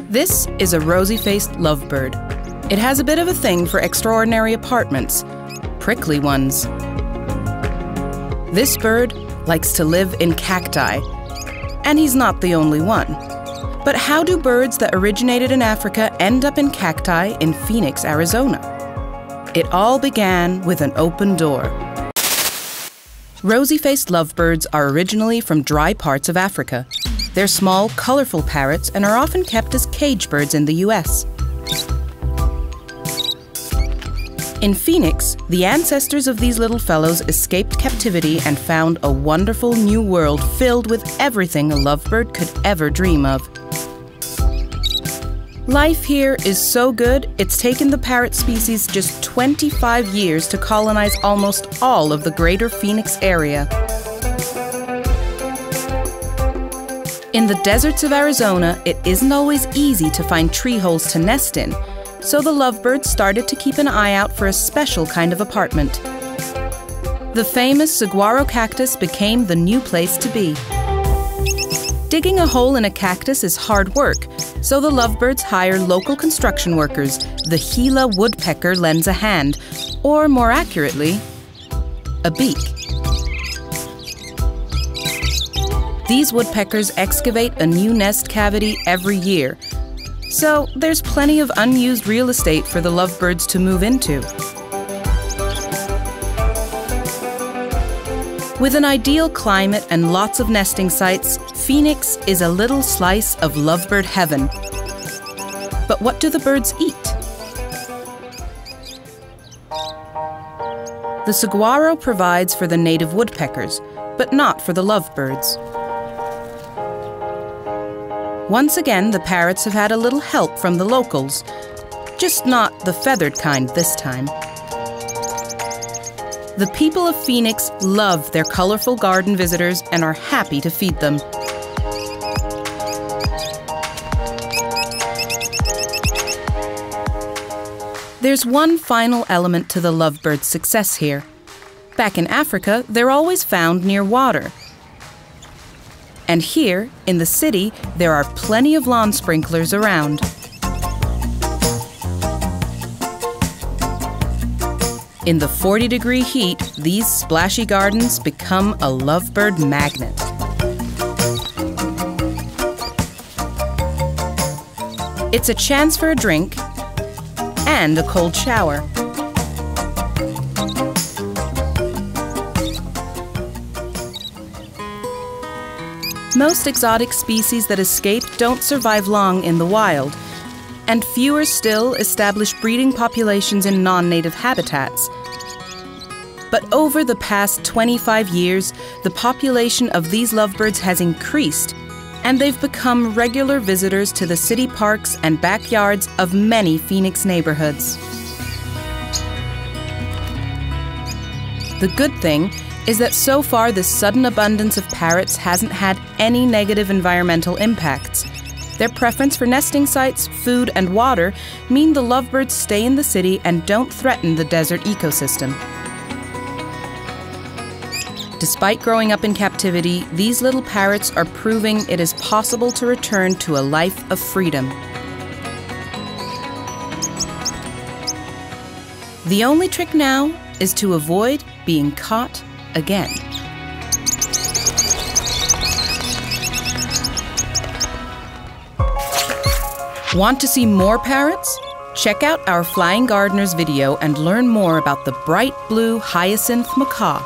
This is a rosy-faced lovebird. It has a bit of a thing for extraordinary apartments, prickly ones. This bird likes to live in cacti, and he's not the only one. But how do birds that originated in Africa end up in cacti in Phoenix, Arizona? It all began with an open door. Rosy-faced lovebirds are originally from dry parts of Africa. They're small, colorful parrots and are often kept as cage birds in the US. In Phoenix, the ancestors of these little fellows escaped captivity and found a wonderful new world filled with everything a lovebird could ever dream of. Life here is so good, it's taken the parrot species just 25 years to colonize almost all of the greater Phoenix area. In the deserts of Arizona, it isn't always easy to find tree holes to nest in, so the lovebirds started to keep an eye out for a special kind of apartment. The famous saguaro cactus became the new place to be. Digging a hole in a cactus is hard work, so the lovebirds hire local construction workers. The Gila woodpecker lends a hand, or more accurately, a beak. These woodpeckers excavate a new nest cavity every year, so there's plenty of unused real estate for the lovebirds to move into. With an ideal climate and lots of nesting sites, Phoenix is a little slice of lovebird heaven. But what do the birds eat? The saguaro provides for the native woodpeckers, but not for the lovebirds. Once again, the parrots have had a little help from the locals, just not the feathered kind this time. The people of Phoenix love their colorful garden visitors and are happy to feed them. There's one final element to the lovebird's success here. Back in Africa, they're always found near water. And here, in the city, there are plenty of lawn sprinklers around. In the 40-degree heat, these splashy gardens become a lovebird magnet. It's a chance for a drink and a cold shower. Most exotic species that escape don't survive long in the wild, and fewer still establish breeding populations in non-native habitats. But over the past 25 years, the population of these lovebirds has increased, and they've become regular visitors to the city parks and backyards of many Phoenix neighborhoods. The good thing is that so far this sudden abundance of parrots hasn't had any negative environmental impacts. Their preference for nesting sites, food, and water mean the lovebirds stay in the city and don't threaten the desert ecosystem. Despite growing up in captivity, these little parrots are proving it is possible to return to a life of freedom. The only trick now is to avoid being caught again. Want to see more parrots? Check out our Flying Gardeners video and learn more about the bright blue hyacinth macaw.